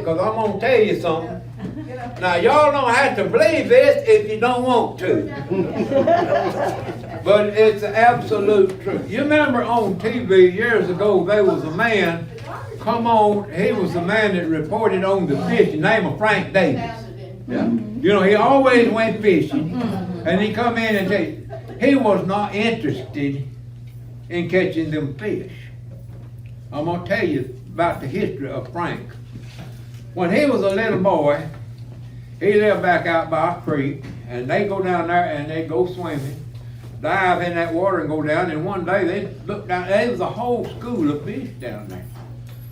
because I'm going to tell you something. Now, y'all don't have to believe this if you don't want to. But it's the absolute truth. You remember on TV years ago, there was a man, come on, he was the man that reported on the fishing, name of Frank Davis. Yeah. You know, he always went fishing, and he come in and say, he was not interested in catching them fish. I'm going to tell you about the history of Frank. When he was a little boy, he lived back out by a creek, and they go down there and they go swimming, dive in that water and go down, and one day they looked down, there was a whole school of fish down there.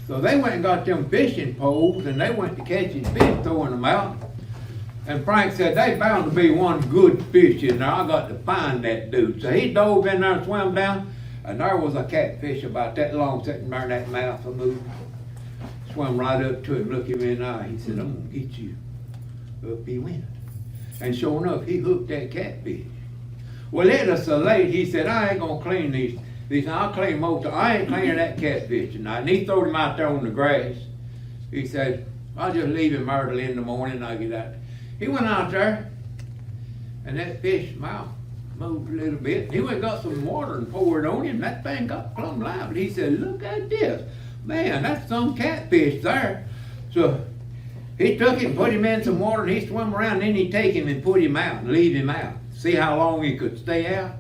So they went and got them fishing poles, and they went to catching fish, throwing them out. And Frank said, they bound to be one good fish in there. I got to find that dude. So he dove in there and swam down, and there was a catfish about that long sitting there in that mouth of moving. Swam right up to him, looked him in the eye. He said, I'm going to get you. Up he went. And sure enough, he hooked that catfish. Well, it was so late, he said, I ain't going to clean these. He said, I'll clean most of I ain't cleaning that catfish tonight. And he threw him out there on the grass. He said, I'll just leave him there till in the morning and I'll get out. He went out there, and that fish mouth moved a little bit. He went and got some water and poured on him. That thing got plumb lively. He said, look at this. Man, that's some catfish there. So he took him, put him in some water, and he swam around. Then he'd take him and put him out and leave him out. See how long he could stay out?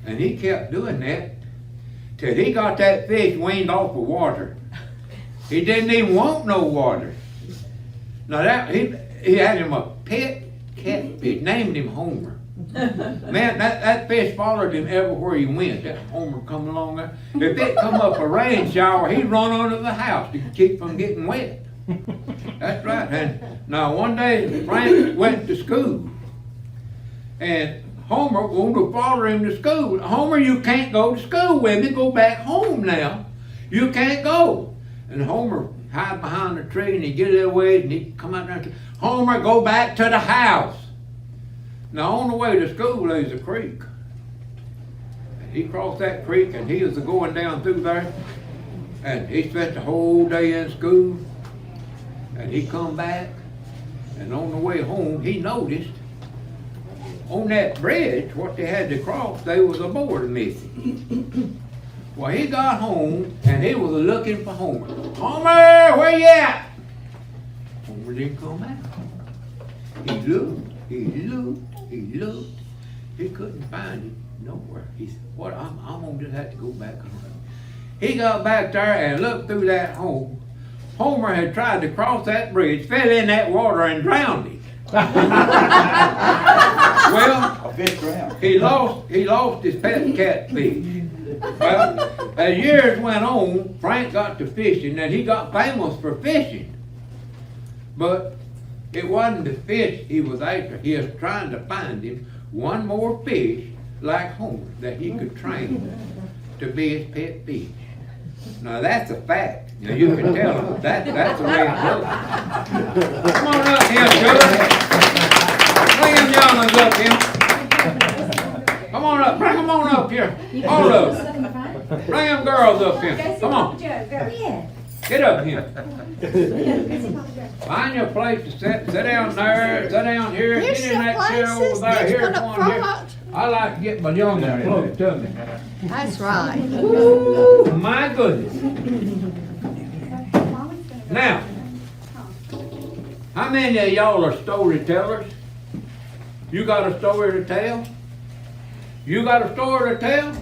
And he kept doing that till he got that fish weaned off of water. He didn't even want no water. Now that he had him a pet catfish, named him Homer. Man, that fish followed him everywhere he went. That Homer come along there. If it come up a rain shower, he'd run under the house to keep from getting wet. That's right. And now one day Frank went to school, and Homer wanted to follow him to school. Homer, you can't go to school with me. Go back home now. You can't go. And Homer hide behind a tree, and he'd get a little ways, and he'd come out there and say, Homer, go back to the house. Now on the way to school, there's a creek. And he crossed that creek, and he was going down through there, and he spent the whole day in school, and he come back, and on the way home, he noticed on that bridge, what they had to cross, there was a board missing. Well, he got home, and he was looking for Homer. Homer, where you at? Homer didn't come out. He looked, he looked, he looked. He couldn't find him nowhere. He said, what, I'm gonna just have to go back home. He got back there and looked through that hole. Homer had tried to cross that bridge, fell in that water and drowned him. Well, he lost his pet catfish. Well, as years went on, Frank got to fishing, and he got famous for fishing. But it wasn't the fish he was after. He was trying to find him one more fish like Homer that he could train to be his pet fish. Now that's a fact. Now you can tell them that's the way it goes. Come on up here, Joe. Bring them young'uns up here. Come on up. Bring them on up here. All of them. Bring them girls up here. Come on. Get up here. Find your place to sit. Sit down there. Sit down here. Get in that chair over there. Here's one here. I like to get my young'uns close to me. That's right. Ooh, my goodness. Now, how many of y'all are storytellers? You got a story to tell? You got a story to tell?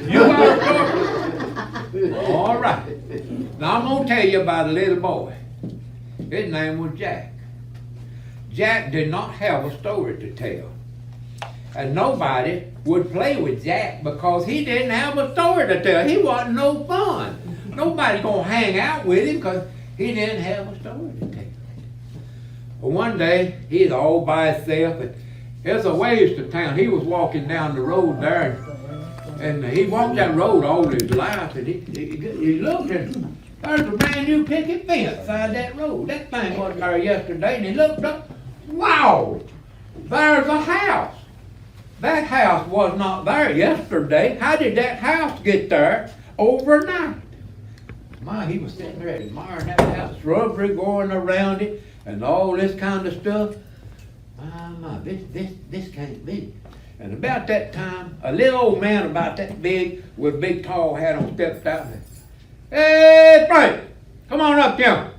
You got a story? All right. Now I'm going to tell you about a little boy. His name was Jack. Jack did not have a story to tell. And nobody would play with Jack because he didn't have a story to tell. He wasn't no fun. Nobody's going to hang out with him because he didn't have a story to tell. But one day, he's all by himself, and there's a ways to town. He was walking down the road there, and he walked that road all his life, and he looked, and there's a brand new picket fence side that road. That thing wasn't there yesterday, and he looked up, wow, there's a house. That house was not there yesterday. How did that house get there overnight? He was sitting there admiring that house, shrubbery growing around it, and all this kind of stuff. This can't be. And about that time, a little old man about that big, with a big tall hat on, stepped out and said, "Hey, Frank, come on up here."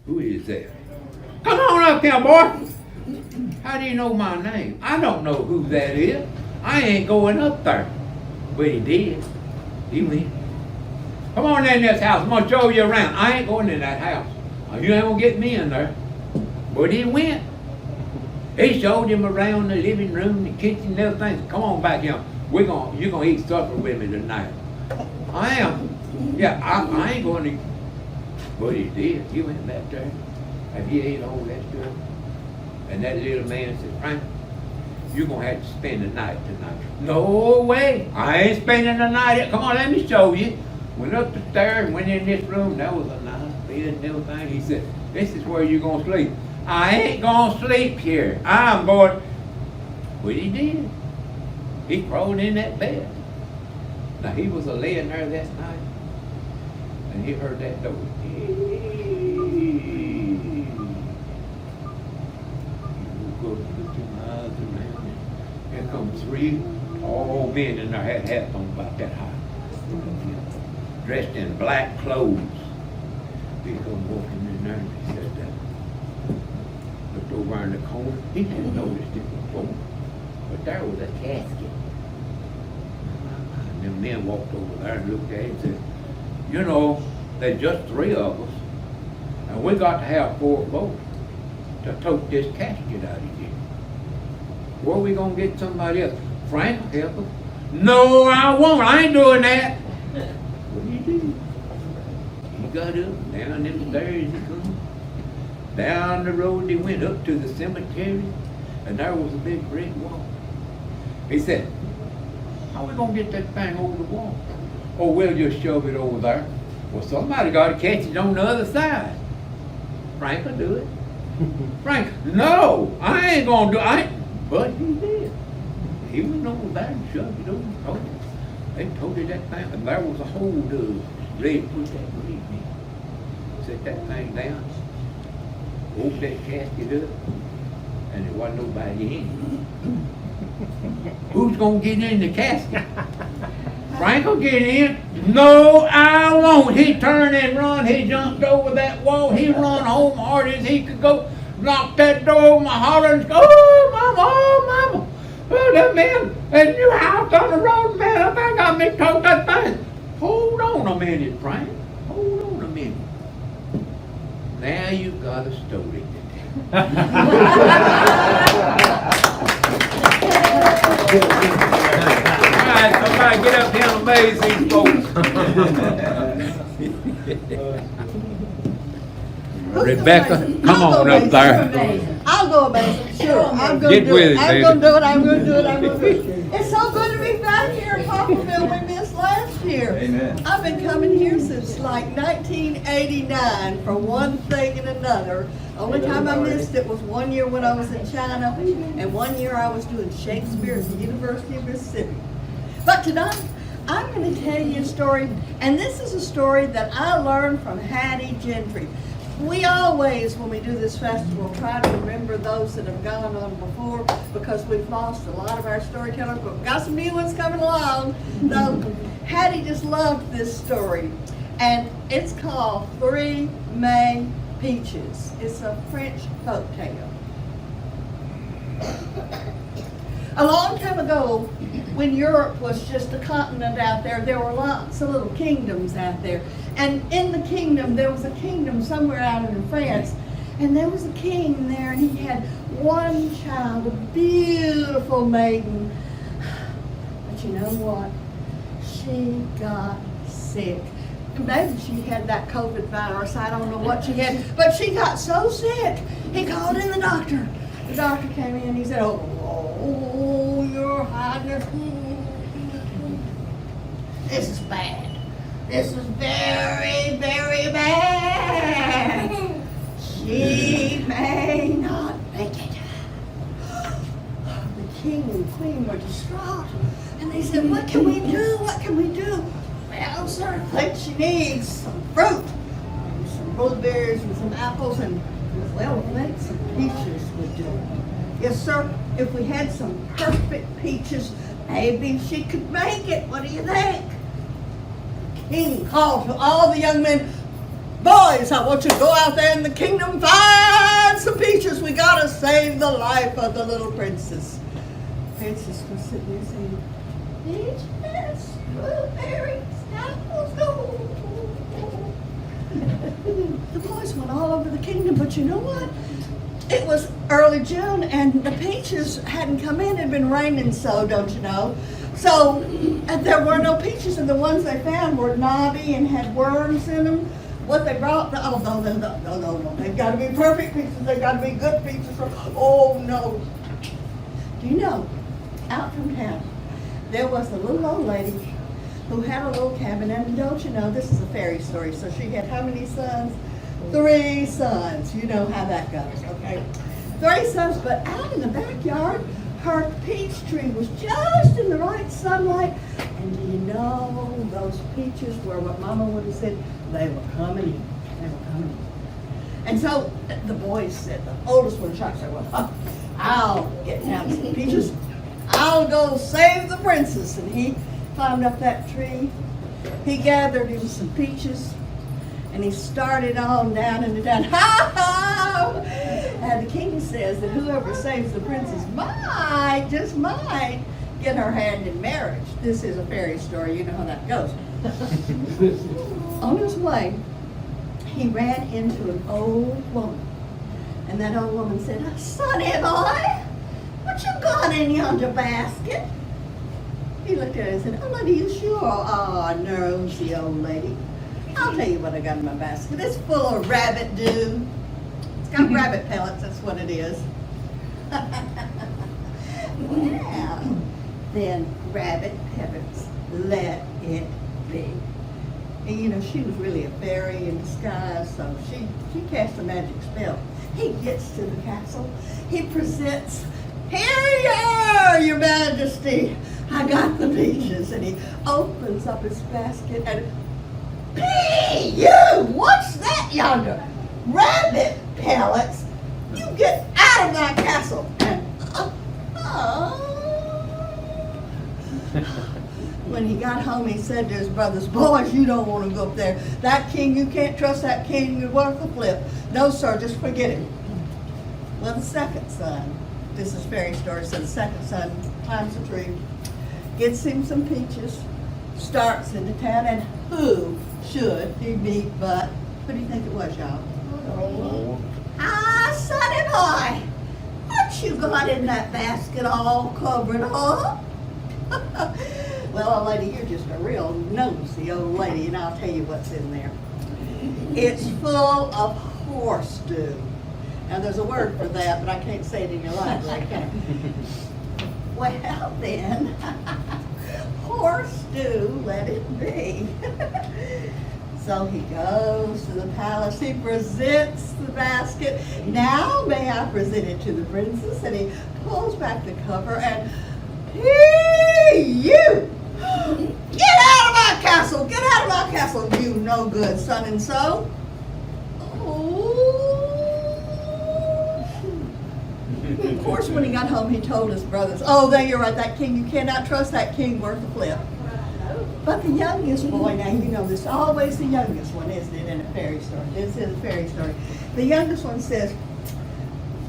Who is that? "Come on up here, boy." "How do you know my name?" "I don't know who that is. I ain't going up there." But he did. He went. "Come on in this house. I'm going to show you around." "I ain't going in that house. You ain't going to get me in there." But he went. He showed him around the living room, the kitchen, and everything. "Come on back here. You're going to eat supper with me tonight." "I am." "Yeah, I ain't going to." But he did. He went back there. "Have you ate all that stuff?" And that little man said, "Frank, you're going to have to spend the night tonight." "No way. I ain't spending the night here. Come on, let me show you." Went up the stairs, went in this room. There was a nice bed and everything. He said, "This is where you're going to sleep." "I ain't going to sleep here. I'm going." But he did. He crawled in that bed. Now, he was laying there that night, and he heard that door. He woke up, looked his eyes around, and here come 3 tall men in there, had hats on about that high, dressed in black clothes. He come walking in there, and he said that. Looked over in the corner. He hadn't noticed it before, but there was a casket. And them men walked over there and looked at it and said, "You know, there's just 3 of us, and we got to have 4 folks to tote this casket out of here. Where are we going to get somebody else?" "Frank will help us." "No, I won't. I ain't doing that." What did he do? He got up, down them stairs he come. Down the road they went up to the cemetery, and there was a big brick wall. He said, "How are we going to get that thing over the wall?" "Oh, we'll just shove it over there." "Well, somebody got to catch it on the other side." "Frank will do it." "Frank, no, I ain't going to do it." But he did. He went over there and shoved it over the hole. They toted that thing, and there was a hole to ready to put that grave in. Set that thing down, opened that casket up, and there wasn't nobody in it. Who's going to get in the casket? "Frank will get in." "No, I won't." He turned and run. He jumped over that wall. He run home hard as he could go. Knocked that door over, hollering, "Oh, Mama, oh, Mama." "Oh, that man, that new house on the road, man, I think I may tote that thing." "Hold on a minute, Frank. Hold on a minute. Now you've got a story." All right, somebody get up here and amaze these folks. Rebecca, come on up there. I'll go amazing, sure. I'm gonna Get do with it. it, I'm baby. gonna do it. I'm gonna do it. I'm gonna do it. It's so good to be back here in Poplarville. We missed last year. Amen. I've been coming here since like 1989 for one thing and another. Only time I missed it was 1 year when I was in China, and 1 year I was doing Shakespeare at the University of Mississippi. But tonight, I'm going to tell you a story, and this is a story that I learned from Hattie Gentry. We always, when we do this festival, try to remember those that have gone on before, because we've lost a lot of our storytellers, but we've got some new ones coming along. So Hattie just loved this story, and it's called 3 May Peaches. It's a French folk tale. A long time ago, when Europe was just a continent out there were lots of little kingdoms out there. And in the kingdom, there was a kingdom somewhere out in France, and there was a king there, and he had one child, a beautiful maiden. But you know what? She got sick. Maybe she had that COVID virus, I don't know what she had, but she got so sick, he called in the doctor. The doctor came in, he said, oh, Your Highness, this is bad. This is very, very bad. She may not make it. The king and queen were distraught, and they said, what can we do? What can we do? No, sir. I think she needs some fruit, maybe some blueberries and some apples, and well, I think some peaches would do. Yes, sir. If we had some perfect peaches, maybe she could make it. What do you think? The king called to all the young men, boys, I want you to go out there in the kingdom, find some peaches. We gotta save the life of the little princess. The princess was sitting there saying, peaches, blueberries, apples, go. The boys went all over the kingdom, but you know what? It was early June and the peaches hadn't come in. It had been raining so, don't you know? So, and there were no peaches, and the ones they found were knobby and had worms in them. What they brought, no. They've got to be perfect peaches. They've got to be good peaches. Oh, no. Do you know, out from town, there was a little old lady who had a little cabin, and don't you know, this is a fairy story, so she had how many sons? 3 sons. You know how that goes, okay? 3 sons, but out in the backyard, her peach tree was just in the right sunlight, and do you know, those peaches were what Mama would have said, they were coming in. They were coming in. And so the boys said, the oldest one, Chuck, said, well, I'll get down some peaches. I'll go save the princess. And he climbed up that tree. He gathered him some peaches, and he started on down and down. Ha ha! And the king says that whoever saves the princess might, just might, get her hand in marriage. This is a fairy story. You know how that goes. On his way, he ran into an old woman. And that old woman said, sonny boy, what you got in yonder basket? He looked at her and said, oh, are you sure? Oh, nosy old lady. I'll tell you what I got in my basket. It's full of rabbit dew. It's got rabbit pellets, that's what it is. Well, then rabbit pellets, let it be. And you know, she was really a fairy in disguise, so she cast a magic spell. He gets to the castle. He presents, here you are, your majesty. I got the peaches. And he opens up his basket and, hey, you, what's that yonder? Rabbit pellets? You get out of my castle. And, when he got home, he said to his brothers, boys, you don't want to go up there. That king, you can't trust that king. You're worth a flip. No, sir, just forget him. Well, the second son, this is fairy story, so the second son climbs a tree, gets him some peaches, starts into town, and who should he meet but, who do you think it was, y'all? Oh. Ah, sonny boy, what you got in that basket all covered up? Well, old lady, you're just a real nosy old lady, and I'll tell you what's in there. It's full of horse dew. Now, there's a word for that, but I can't say it in your library, can I? Well, then, horse dew, let it be. So he goes to the palace, he presents the basket. Now may I present it to the princess? And he pulls back the cover and, hey, you! Get out of my castle! Get out of my castle, you no good son and so. Of course, when he got home, he told his brothers, oh, there you're right, that king, you cannot trust that king worth a flip. But the youngest boy, now you know this, always the youngest one, isn't it, in a fairy story? This is a fairy story. The youngest one says,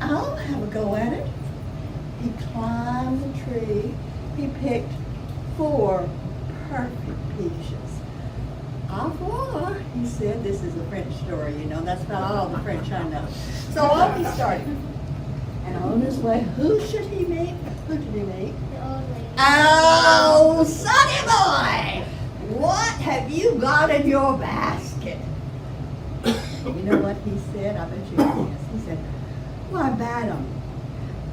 I'll have a go at it. He climbed the tree. He picked 4 perfect peaches. Au revoir, he said. This is a French story, you know. That's about all the French I know. So off he started. And on his way, who should he meet? Who did he meet? Oh, sonny boy! What have you got in your basket? You know what he said? I bet you can guess. He said, why, madam,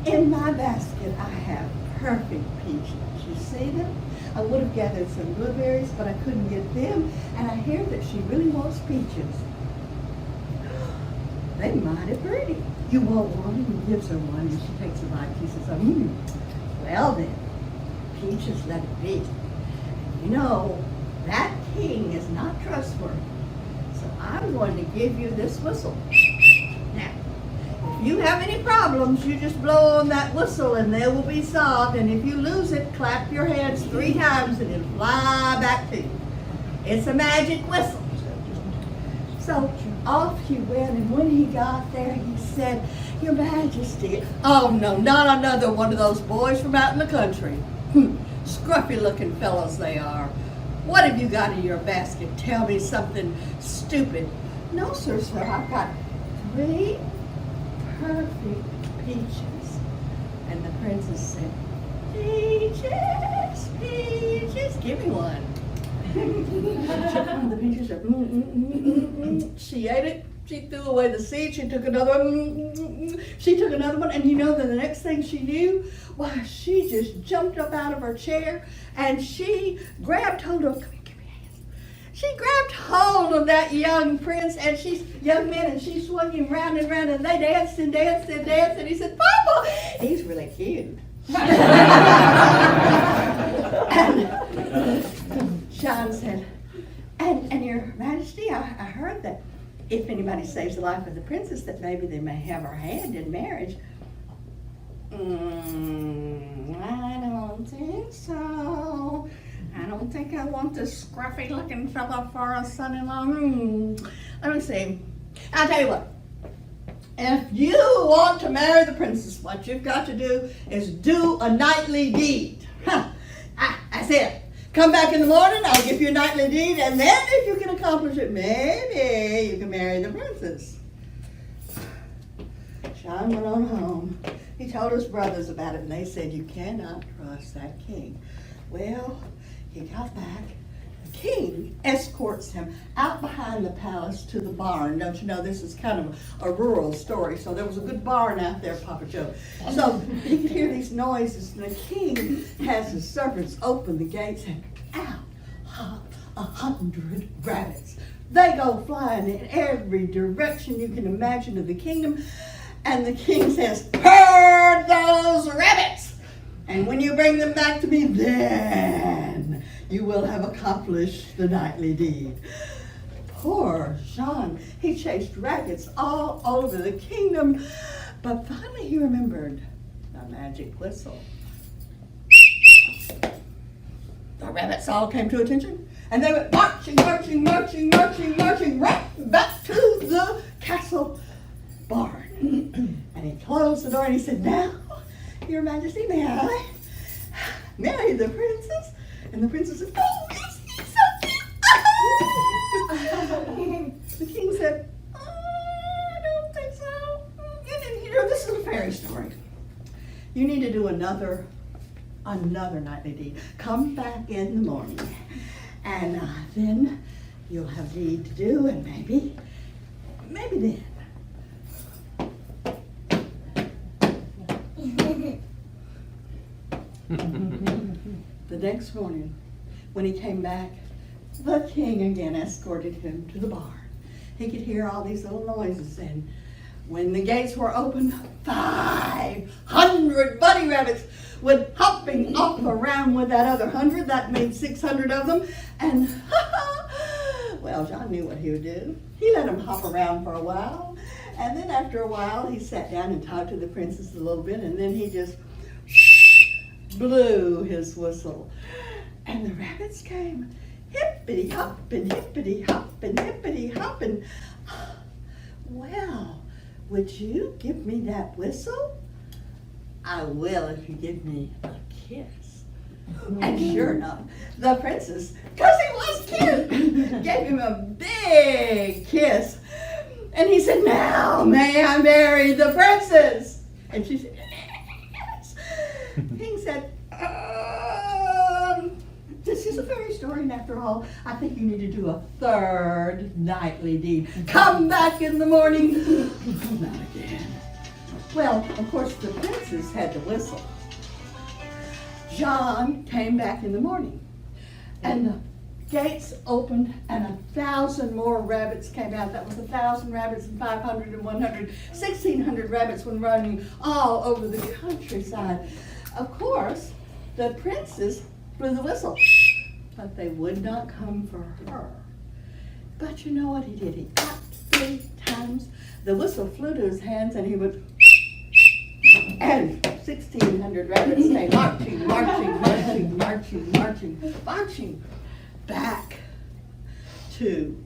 in my basket I have perfect peaches. You see them? I would have gathered some blueberries, but I couldn't get them. And I hear that she really wants peaches. They mighty pretty. You want one? And he gives her one, and she takes a bite. She says, well then, peaches, let it be. You know, that king is not trustworthy. So I'm going to give you this whistle. Now, if you have any problems, you just blow on that whistle and they will be solved. And if you lose it, clap your hands 3 times and it'll fly back to you. It's a magic whistle. So off he went, and when he got there, he said, "Your Majesty." Oh no, not another one of those boys from out in the country. Scruffy looking fellows they are. What have you got in your basket? Tell me something stupid. No, sir, I've got 3 perfect peaches. And the princess said, "Peaches, peaches, give me one." She took one of the peaches, she ate it, she threw away the seed, she took another one, she took another one, and you know that the next thing she knew, why, she just jumped up out of her chair and she grabbed hold of, come here, give me a hand. She grabbed hold of that young prince and young man, and she swung him round and round, and they danced and danced and danced, and he said, "Papa, he's really cute." And John said, and Your Majesty, I heard that if anybody saves the life of the princess, that maybe they may have her hand in marriage. I don't think so. I don't think I want this scruffy looking fella for a son-in-law. Let me see. I'll tell you what. If you want to marry the princess, what you've got to do is do a knightly deed. That's it. Come back in the morning, I'll give you a knightly deed, and then if you can accomplish it, maybe you can marry the princess. John went on home. He told his brothers about it, and they said, "You cannot trust that king." Well, he got back. The king escorts him out behind the palace to the barn. Don't you know, this is kind of a rural story, so there was a good barn out there, Papa Joe. So he could hear these noises, and the king has his servants open the gates, and out hop 100 rabbits. They go flying in every direction you can imagine of the kingdom, and the king says, "Herd those rabbits, and when you bring them back to me, then you will have accomplished the knightly deed." Poor Jean, he chased rabbits all over the kingdom, but finally he remembered the magic whistle. The rabbits all came to attention, and they went marching, marching, marching, marching, marching right back to the castle barn. And he closed the door and he said, "Now, Your Majesty, may I marry the princess?" And the princess said, "Oh, yes, it's so cute." The king said, "I don't think so. You know, this is a fairy story. You need to do another nightly deed. Come back in the morning, and then you'll have deed to do, and maybe then." The next morning, when he came back, the king again escorted him to the barn. He could hear all these little noises, and when the gates were opened, 500 bunny rabbits went hopping off around with that other 100. That made 600 of them, and well, John knew what he would do. He let them hop around for a while, and then after a while, he sat down and talked to the princess a little bit, and then he just blew his whistle, and the rabbits came hippity hopping, hippity hopping, hippity hopping. "Well, would you give me that whistle?" "I will if you give me a kiss." And sure enough, the princess, because he was cute, gave him a big kiss. And he said, "Now may I marry the princess?" And she said, "Yes." King said, "This is a fairy story, and after all, I think you need to do a 3rd nightly deed. Come back in the morning." Not again. Well, of course, the princess had to whistle. John came back in the morning, and the gates opened, and 1,000 more rabbits came out. That was 1,000 rabbits, and 500 and 100. 1,600 rabbits went running all over the countryside. Of course, the princess blew the whistle. but they would not come for her. But you know what he did? He clapped 3 times. The whistle flew to his hands and he would, and 1,600 rabbits stayed marching, marching, marching, marching, marching, marching back to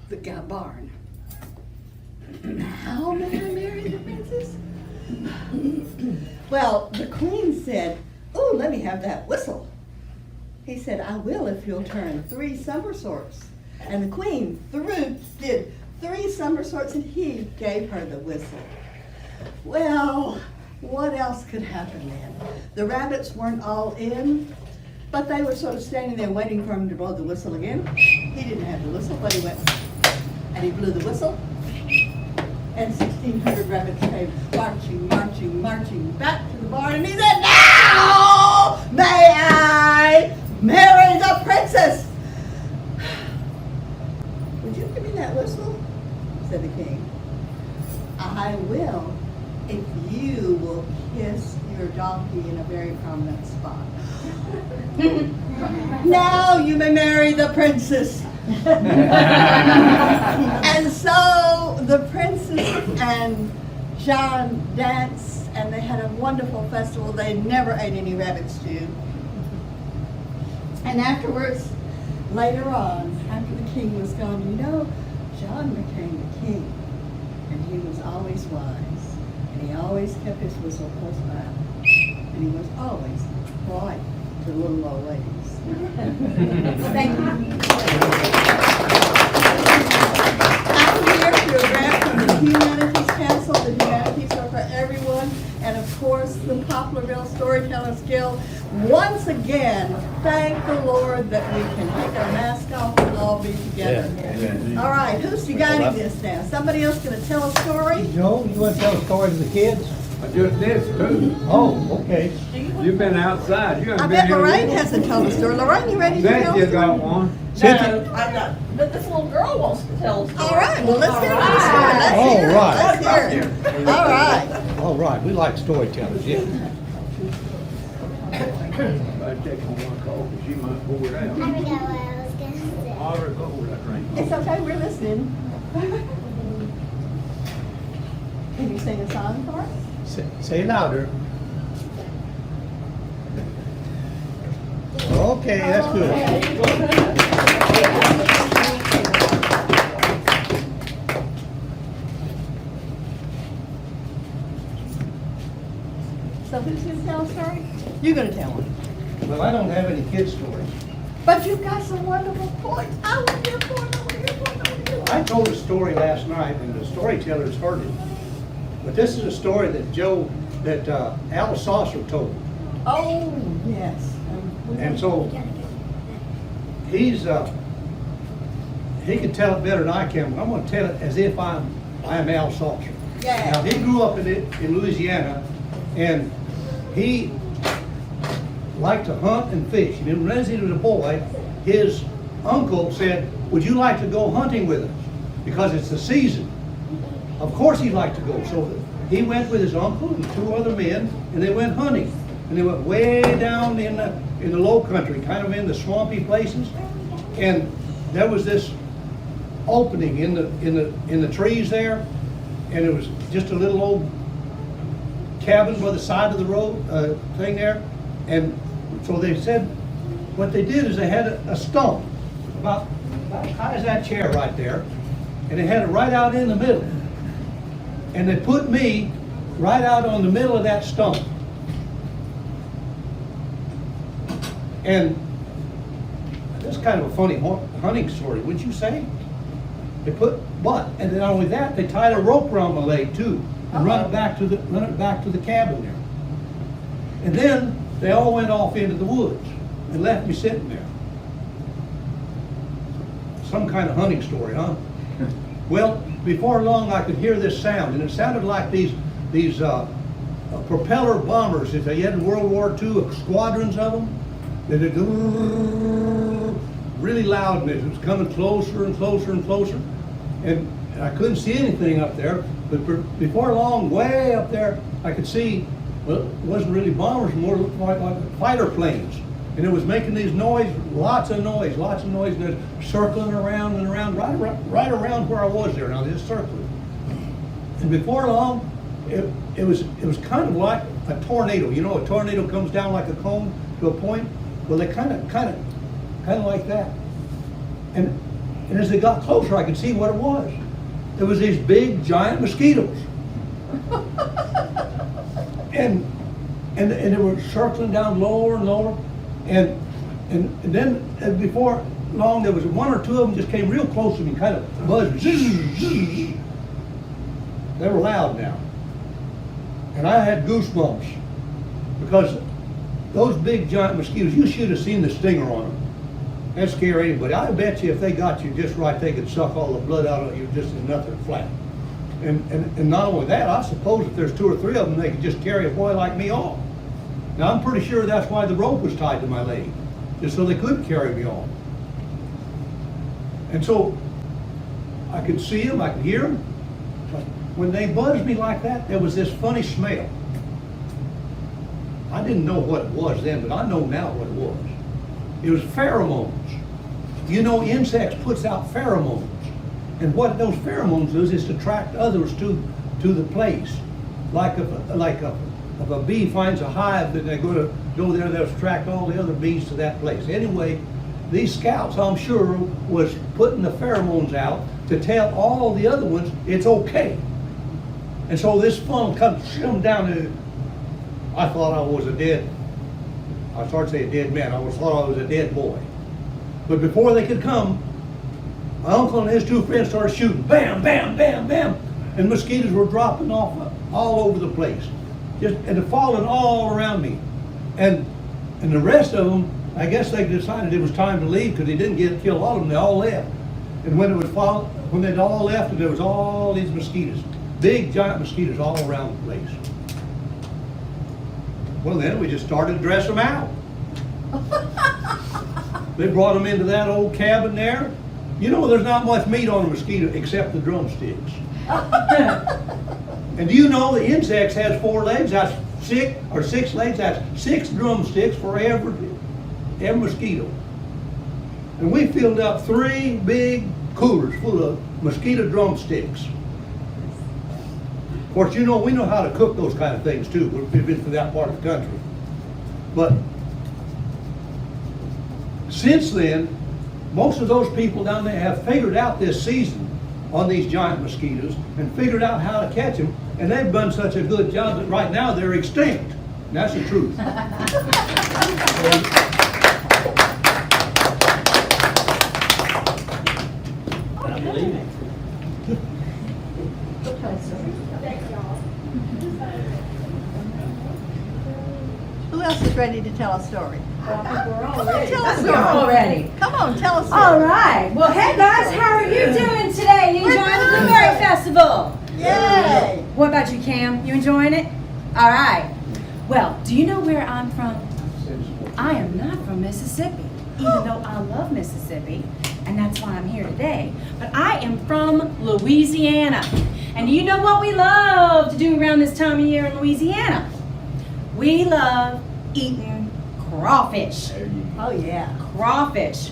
the barn. Now may I marry the princess? Well, the queen said, "Oh, let me have that whistle." He said, "I will if you'll turn 3 somersaults." And the queen did 3 somersaults and he gave her the whistle. Well, what else could happen then? The rabbits weren't all in, but they were sort of standing there waiting for him to blow the whistle again. He didn't have the whistle, but he went and he blew the whistle. And 1,600 rabbits came marching, marching, marching back to the barn, and he said, "Now may I marry the princess?" "Would you give me that whistle?" said the king. "I will if you will kiss your donkey in a very prominent spot." "Now you may marry the princess." And so the princess and John danced, and they had a wonderful festival. They never ate any rabbit stew. And afterwards, later on, after the king was gone, you know, John became the king, and he was always wise, and he always kept his whistle close by, and he was always polite to little old ladies. Thank you. I'm here to grant from the Humanities Council. The Humanities are for everyone, and of course the Poplarville Storytellers Guild. Once again, thank the Lord that we can take our mask off and all be together. Yeah. All right, who's guiding this now? Somebody else going to tell a story? Joe, you want to tell a story to the kids? I just did too. Oh, okay. You've been outside. You I haven't bet been here. Lorraine hasn't told a story. Lorraine, you ready to tell a Cynthia story? got one. No, I'm not. But this little girl wants to tell a story. All right, well, let's hear the story. Let's All hear it. right. Let's hear it. All right. All right, we like storytellers, yeah. I take on one call because she might pull it out. I forgot what I was gonna say. I'll go over that ring. It's okay, we're listening. Can you sing a song for us? Say louder. Okay, that's good. So who's going to tell a story? You're going to tell one. Well, I don't have any kid stories. But you've got some wonderful points. I want to hear a point, I want to hear a point, I want to hear a point. I told a story last night, and the storytellers heard it. But this is a story that Al Saucer told. Oh, yes. And so he can tell it better than I can, but I'm going to tell it as if I am Al Saucer. Yeah. Now, he grew up in Louisiana, and he liked to hunt and fish. And when he was a boy, his uncle said, "Would you like to go hunting with us? Because it's the season." Of course he'd like to go. So he went with his uncle and 2 other men, and they went hunting. And they went way down in the low country, kind of in the swampy places. And there was this opening in the trees there, and it was just a little old cabin by the side of the road thing there. And so they said, what they did is they had a stump about as high as that chair right there, and they had it right out in the middle. And they put me right out on the middle of that stump. And that's kind of a funny hunting story, wouldn't you say? And then not only that, they tied a rope around my leg too, and run it back to the cabin there. And then they all went off into the woods and left me sitting there. Some kind of hunting story, huh? Well, before long I could hear this sound, and it sounded like these propeller bombers that they had in World War II, squadrons of them. They did really loud, and it was coming closer and closer and closer. And I couldn't see anything up there, but before long, way up there, I could see, well, it wasn't really bombers, more like fighter planes. And it was making these noise, lots of noise, and it's circling around and around, right around where I was there. Now, just circling. And before long, it was kind of like a tornado. You know, a tornado comes down like a cone to a point. Well, they kind of like that. And as they got closer, I could see what it was. It was these big, giant mosquitoes. and they were circling down lower and lower. And then before long, there was one or two of them just came real close to me, kind of buzzed. They were loud now. And I had goosebumps because those big giant mosquitoes, you should have seen the stinger on them. That'd scare anybody. I bet you if they got you just right, they could suck all the blood out of you just as nothing flat. And not only that, I suppose if there's 2 or 3 of them, they could just carry a boy like me off. Now, I'm pretty sure that's why the rope was tied to my leg, just so they couldn't carry me off. And so I could see them, I could hear them. But when they buzzed me like that, there was this funny smell. I didn't know what it was then, but I know now what it was. It was pheromones. You know, insects puts out pheromones. And what those pheromones do is to attract others to the place. Like if a bee finds a hive, then they're going to go there, they'll attract all the other bees to that place. Anyway, these scouts, I'm sure, was putting the pheromones out to tell all the other ones it's okay. And so this funnel comes down and I thought I was I started to say a dead man. Thought I was a dead boy. But before they could come, my uncle and his 2 friends started shooting. Bam, bam, bam, bam. And mosquitoes were dropping off all over the place. And falling all around me. And the rest of them, I guess they decided it was time to leave because they didn't kill all of them. They all left. And when they'd all left, there was all these mosquitoes. Big, giant mosquitoes all around the place. Well, then we just started to dress them out. They brought them into that old cabin there. You know, there's not much meat on a mosquito except the drumsticks. And do you know the insects has 4 legs? That's 6 legs. That's 6 drumsticks for every mosquito. And we filled up 3 big coolers full of mosquito drumsticks. Of course, you know, we know how to cook those kind of things too. We've been to that part of the country. But since then, most of those people down there have figured out this season on these giant mosquitoes and figured out how to catch them. And they've done such a good job that right now they're extinct. And that's the truth. I believe it. Who else is ready to tell a story? Well, I think we're all Come on, ready. tell us We're all ready. Come on, tell us. All right. Well, hey guys, how are you doing today? You enjoying the Blueberry Festival? Yay! What about you, Cam? You enjoying it? All right. Well, do you know where I'm from? I am not from Mississippi, even though I love Mississippi, and that's why I'm here today. But I am from Louisiana. And do you know what we love to do around this time of year in Louisiana? We love eating crawfish. Oh yeah. Crawfish.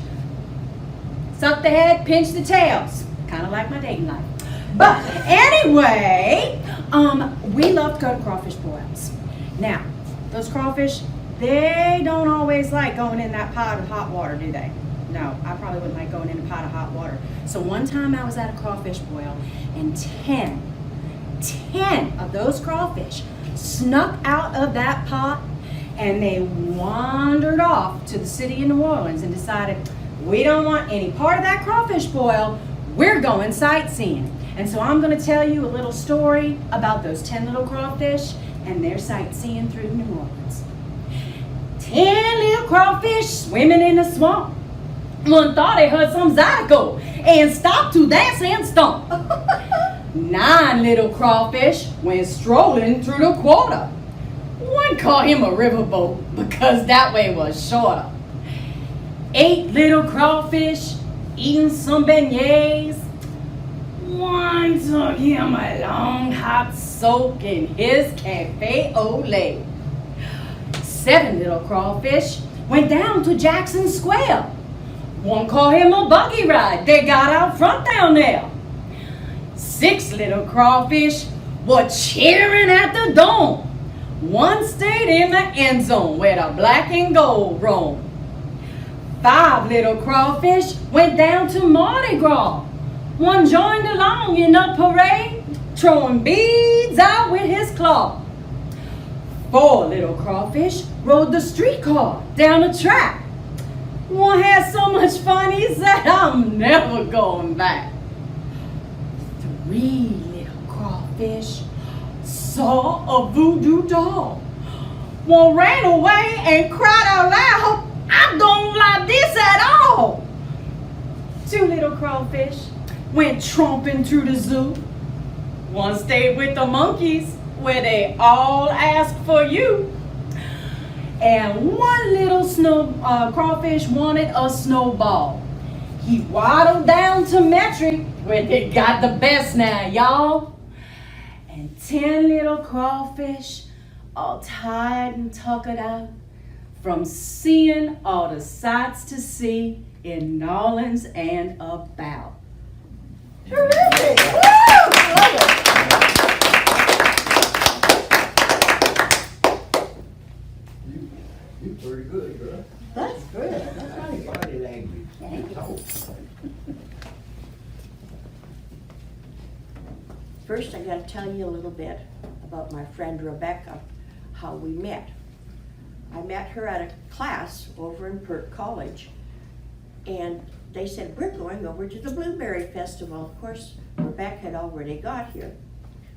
Suck the head, pinch the tails. Kind of like my dating life. But anyway, we love to go to crawfish boils. Now, those crawfish, they don't always like going in that pot of hot water, do they? No, I probably wouldn't like going in a pot of hot water. So one time I was at a crawfish boil and 10 of those crawfish snuck out of that pot and they wandered off to the city of New Orleans and decided, we don't want any part of that crawfish boil, we're going sightseeing. And so I'm going to tell you a little story about those 10 little crawfish and their sightseeing through New Orleans. 10 little crawfish swimming in a swamp. One thought they heard some zydeco and stopped to dance and stomp. 9 little crawfish went strolling through the quarter. One called him a riverboat because that way was shorter. 8 little crawfish eating some beignets. One took him a long hot soak in his cafe au lait. 7 little crawfish went down to Jackson Square. One called him a buggy ride. They got out front down there. 6 little crawfish were cheering at the dome. One stayed in the end zone where the black and gold roam. 5 little crawfish went down to Mardi Gras. One joined along in the parade, throwing beads out with his claw. 4 little crawfish rode the streetcar down the track. One had so much fun he said, I'm never going back. 3 little crawfish saw a voodoo doll. One ran away and cried out loud, I don't like this at all. 2 little crawfish went tromping through the zoo. One stayed with the monkeys where they all asked for you. And 1 little crawfish wanted a snowball. He waddled down to Metry where they got the best now, y'all. And 10 little crawfish all tired and tuckered out from seeing all the sights to see in New Orleans and about. Terrific! Woo! Love it. You pretty good, girl. That's good. That's right. Body language. Thank Talk. First, I gotta tell you a little bit about my friend Rebecca, how we met. I met her at a class over in Perk College, and they said, we're going over to the Blueberry Festival. Of course, Rebecca had already got here.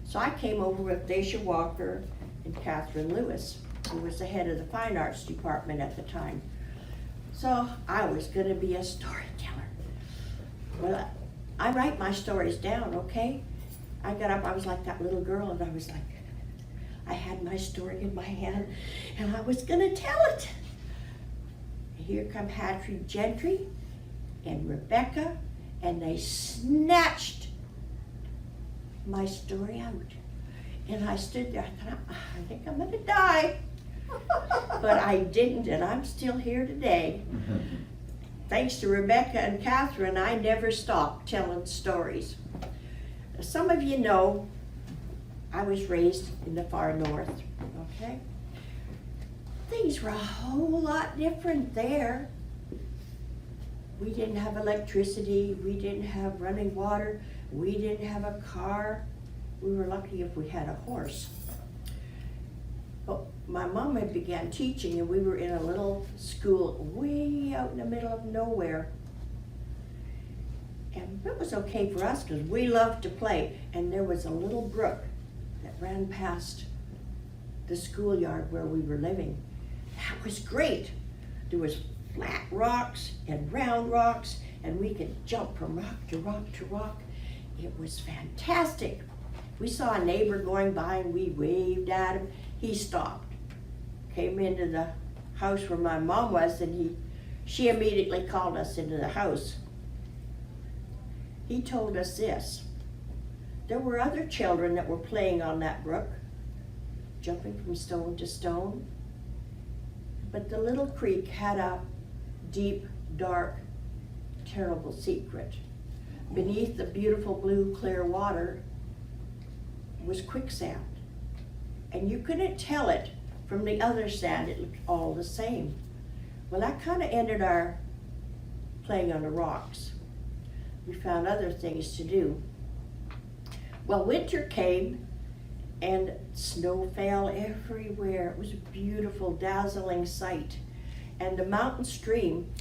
So I came over with Dacia Walker and Catherine Lewis, who was the head of the Fine Arts Department at the time. So I was gonna be a storyteller. Well, I write my stories down, okay? I got up, I was like that little girl, and I was like, I had my story in my hand, and I was gonna tell it. Here come Hattie Gentry and Rebecca, and they snatched my story out. And I stood there, I thought, I think I'm gonna die. But I didn't, and I'm still here today. Thanks to Rebecca and Catherine, I never stopped telling stories. Some of you know I was raised in the far north, okay? Things were a whole lot different there. We didn't have electricity, we didn't have running water, we didn't have a car. We were lucky if we had a horse. But my mom had began teaching, and we were in a little school way out in the middle of nowhere. And it was okay for us because we loved to play. And there was a little brook that ran past the schoolyard where we were living. That was great. There was flat rocks and round rocks, and we could jump from rock to rock to rock. It was fantastic. We saw a neighbor going by and we waved at him. He stopped, came into the house where my mom was, and she immediately called us into the house. He told us this: there were other children that were playing on that brook, jumping from stone to stone, but the little creek had a deep, dark, terrible secret. Beneath the beautiful blue, clear water was quicksand, and you couldn't tell it from the other sand. It looked all the same. Well, that kind of ended our playing on the rocks. We found other things to do. Well, winter came and snow fell everywhere. It was a beautiful, dazzling sight. And the mountain stream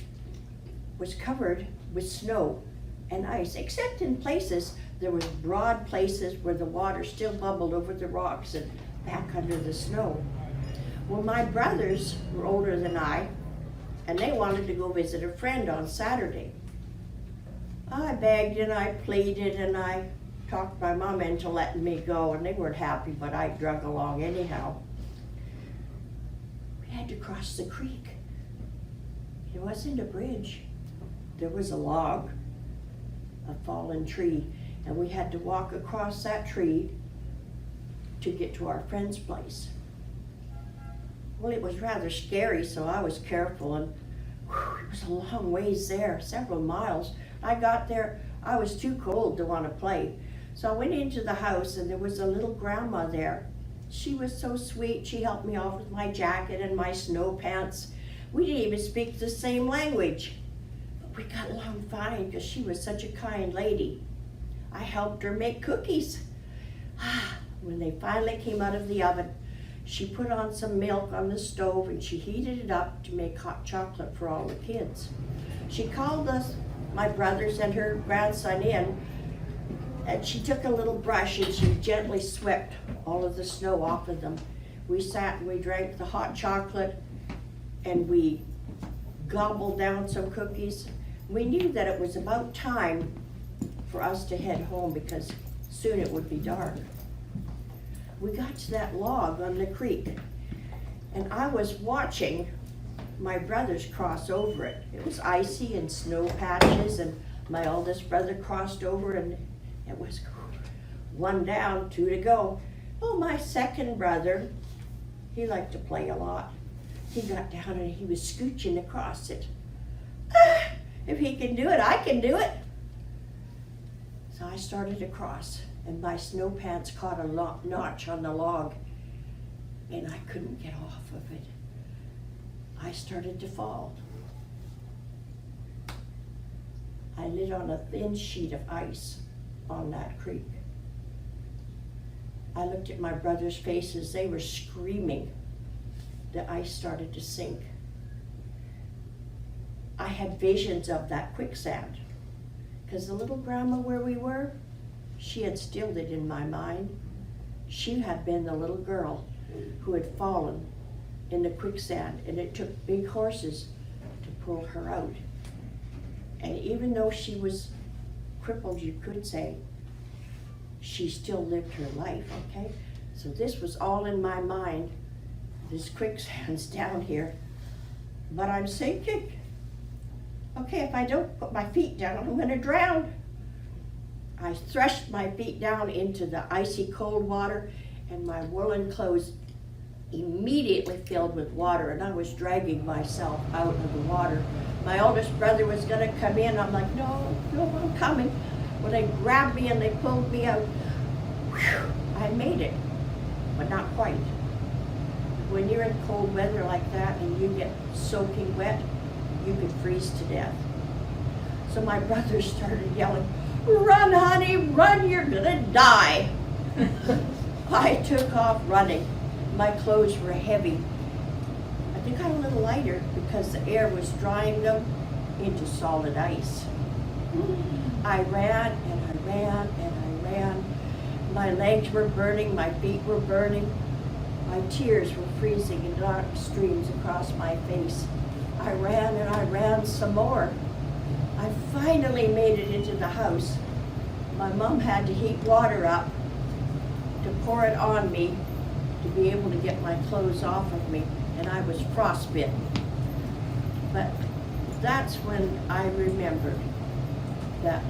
was covered with snow and ice, except in places there was broad places where the water still bubbled over the rocks and back under the snow. Well, my brothers were older than I, and they wanted to go visit a friend on Saturday. I begged and I pleaded and I talked my mom into letting me go, and they weren't happy, but I drug along anyhow. We had to cross the creek. It wasn't a bridge. There was a log, a fallen tree, and we had to walk across that tree to get to our friend's place. Well, it was rather scary, so I was careful, and it was a long ways there, several miles. I got there, I was too cold to want to play. So I went into the house, and there was a little grandma there. She was so sweet. She helped me off with my jacket and my snow pants. We didn't even speak the same language, but we got along fine because she was such a kind lady. I helped her make cookies. When they finally came out of the oven, she put on some milk on the stove and she heated it up to make hot chocolate for all the kids. She called us, my brothers and her grandson, in, and she took a little brush and she gently swept all of the snow off of them. We sat and we drank the hot chocolate and we gobbled down some cookies. We knew that it was about time for us to head home because soon it would be dark. We got to that log on the creek, and I was watching my brothers cross over it. It was icy and snow patches, and my oldest brother crossed over, and it was 1 down, 2 to go. Oh, my second brother, he liked to play a lot. He got down and he was scooching across it. If he can do it, I can do it. So I started to cross, and my snow pants caught a notch on the log, and I couldn't get off of it. I started to fall. I lit on a thin sheet of ice on that creek. I looked at my brothers' faces. They were screaming. The ice started to sink. I had visions of that quicksand, because the little grandma where we were, she had stilled it in my mind. She had been the little girl who had fallen in the quicksand, and it took big horses to pull her out. And even though she was crippled, you could say, she still lived her life, okay? So this was all in my mind. This quicksand's down here, but I'm sinking. Okay, if I don't put my feet down, I'm gonna drown. I thrust my feet down into the icy cold water, and my woolen clothes immediately filled with water, and I was dragging myself out of the water. My oldest brother was gonna come in. I'm like, no, I'm coming. Well, they grabbed me and they pulled me out. Whew, I made it, but not quite. When you're in cold weather like that and you get soaking wet, you could freeze to death. So my brothers started yelling, "Run, honey, run, you're gonna die." I took off running. My clothes were heavy. I think I'm a little lighter because the air was drying them into solid ice. I ran and I ran and I ran. My legs were burning, my feet were burning. My tears were freezing in dark streams across my face. I ran and I ran some more. I finally made it into the house. My mom had to heat water up to pour it on me to be able to get my clothes off of me, and I was frostbitten. But that's when I remembered that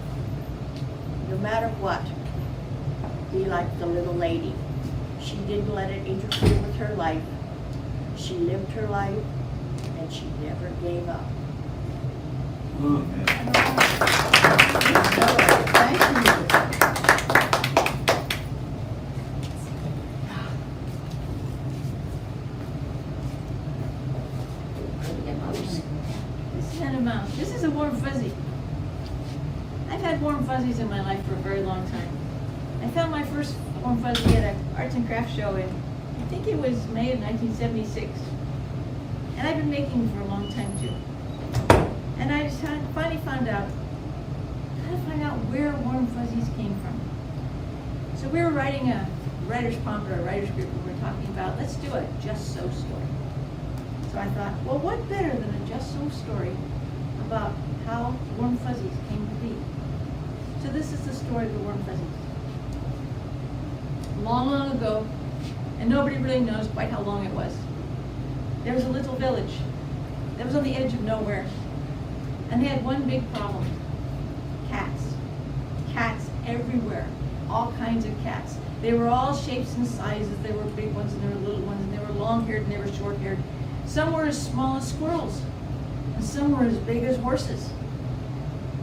no matter what, be like the little lady. She didn't let it interfere with her life. She lived her life, and she never gave up. This is a warm fuzzy. I've had warm fuzzies in my life for a very long time. I found my first warm fuzzy at an arts and crafts show in, I think it was May of 1976. And I've been making them for a long time too. And I just finally found out how to find out where warm fuzzies came from. So we were writing a writer's prompt or a writer's group, and we were talking about, let's do a Just So story. So I thought, well, what better than a Just So story about how warm fuzzies came to be? So this is the story of the warm fuzzies. Long, long ago, and nobody really knows quite how long it was, there was a little village that was on the edge of nowhere, and they had one big problem: cats. Cats everywhere, all kinds of cats. They were all shapes and sizes. There were big ones and there were little ones and there were long-haired and they were short-haired. Some were as small as squirrels, and some were as big as horses.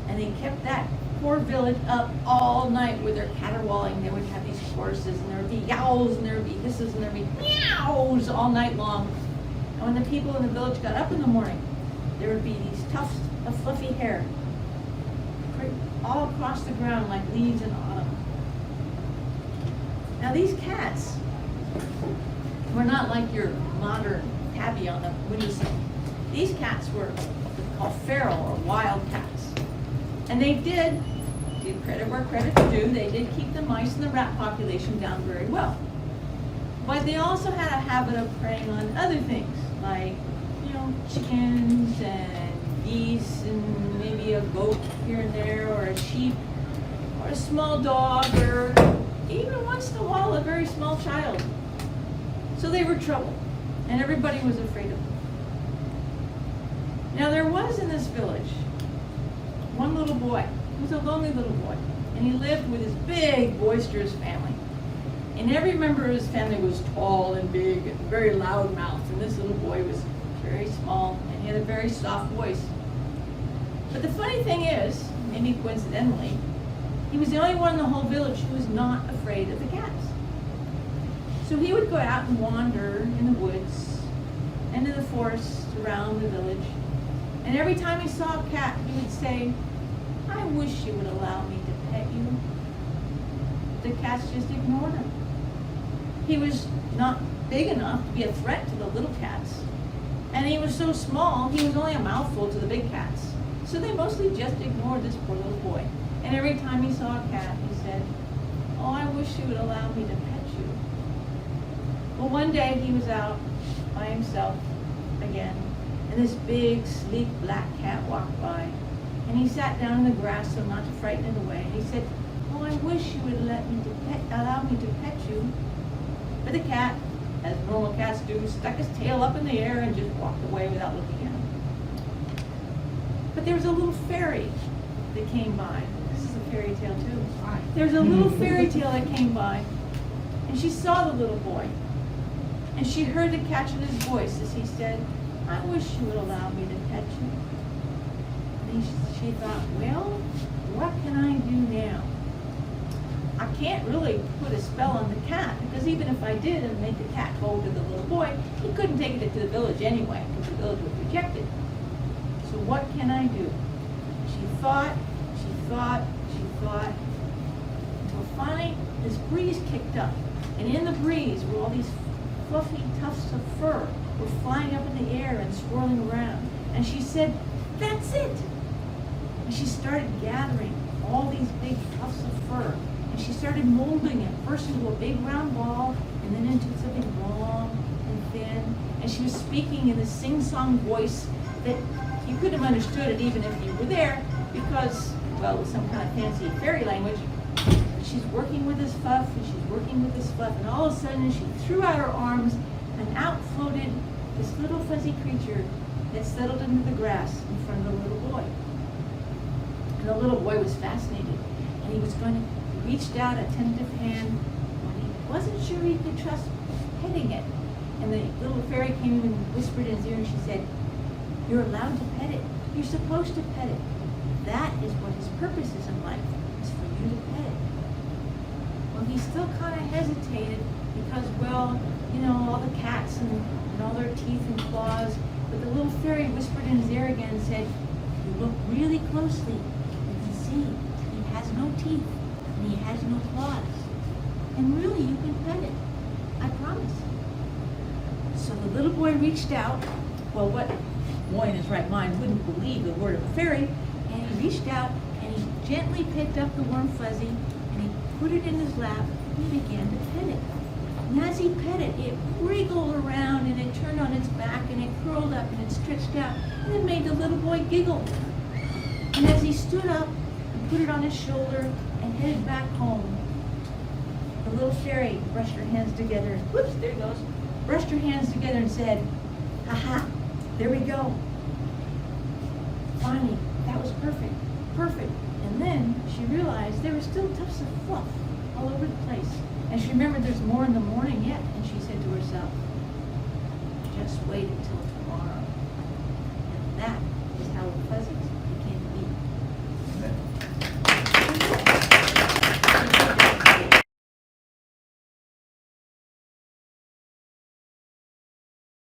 And they kept that poor village up all night with their caterwauling. They would have these choruses, and there would be yowls, and there would be hisses, and there would be meows all night long. And when the people in the village got up in the morning, there would be these tufts of fluffy hair all across the ground like leaves in autumn. Now these cats were not like your modern tabby on the windowsill. These cats were what they call feral or wild cats. And they did give credit where credit's due, they did keep the mice and the rat population down very well. But they also had a habit of preying on other things, like, chickens and geese and maybe a goat here and there, or a sheep, or a small dog, or even once in a while a very small child. So they were trouble, and everybody was afraid of them. Now there was in this village one little boy. He was a lonely little boy, and he lived with his big, boisterous family. And every member of his family was tall and big and very loud-mouthed, and this little boy was very small, and he had a very soft voice. But the funny thing is, maybe coincidentally, he was the only one in the whole village who was not afraid of the cats. So he would go out and wander in the woods and in the forests around the village, and every time he saw a cat, he would say, "I wish you would allow me to pet you." The cats just ignored him. He was not big enough to be a threat to the little cats, and he was so small, he was only a mouthful to the big cats. So they mostly just ignored this poor little boy. And every time he saw a cat, he said, "Oh, I wish you would allow me to pet you." Well, one day he was out by himself again, and this big, sleek black cat walked by, and he sat down in the grass so not to frighten it away. And he said, "Oh, I wish you would allow me to pet you." But the cat, as normal cats do, stuck his tail up in the air and just walked away without looking at him. But there was a little fairy that came by. This is a fairy tale too. There was a little fairy tale that came by, and she saw the little boy, and she heard the catch in his voice as he said, "I wish you would allow me to pet you." And she thought, well, what can I do now? I can't really put a spell on the cat, because even if I did and make the cat go to the little boy, he couldn't take it to the village anyway, because the village would reject it. So what can I do? She thought, until finally this breeze kicked up, and in the breeze were all these fluffy tufts of fur were flying up in the air and swirling around. And she said, "That's it!" And she started gathering all these big tufts of fur, and she started molding it first into a big round ball, and then into something long and thin. And she was speaking in this sing-song voice that you couldn't have understood it even if you were there, because, well, it was some kind of fancy fairy language. But she's working with this fluff, and she's working with this fluff, and all of a sudden she threw out her arms, and out floated this little fuzzy creature that settled into the grass in front of the little boy. And the little boy was fascinated, and he reached out a tentative hand when he wasn't sure he could trust petting it. And the little fairy came and whispered in his ear, and she said, "You're allowed to pet it. You're supposed to pet it. That is what his purpose is in life, is for you to pet it." Well, he still kind of hesitated because, well, all the cats and all their teeth and claws. But the little fairy whispered in his ear again and said, "If you look really closely, you can see he has no teeth and he has no claws. And really, you can pet it. I promise." So the little boy reached out. Well, what boy in his right mind wouldn't believe the word of a fairy? And he reached out and he gently picked up the warm fuzzy and he put it in his lap and he began to pet it. And as he pet it, it wriggled around and it turned on its back and it curled up and it stretched out and it made the little boy giggle. And as he stood up and put it on his shoulder and headed back home, the little fairy brushed her hands together and whoops, there it goes, brushed her hands together and said, "Ha-ha, there we go. Finally, that was perfect, perfect." And then she realized there were still tufts of fluff all over the place. And she remembered there's more in the morning yet, and she said to herself, wait until tomorrow.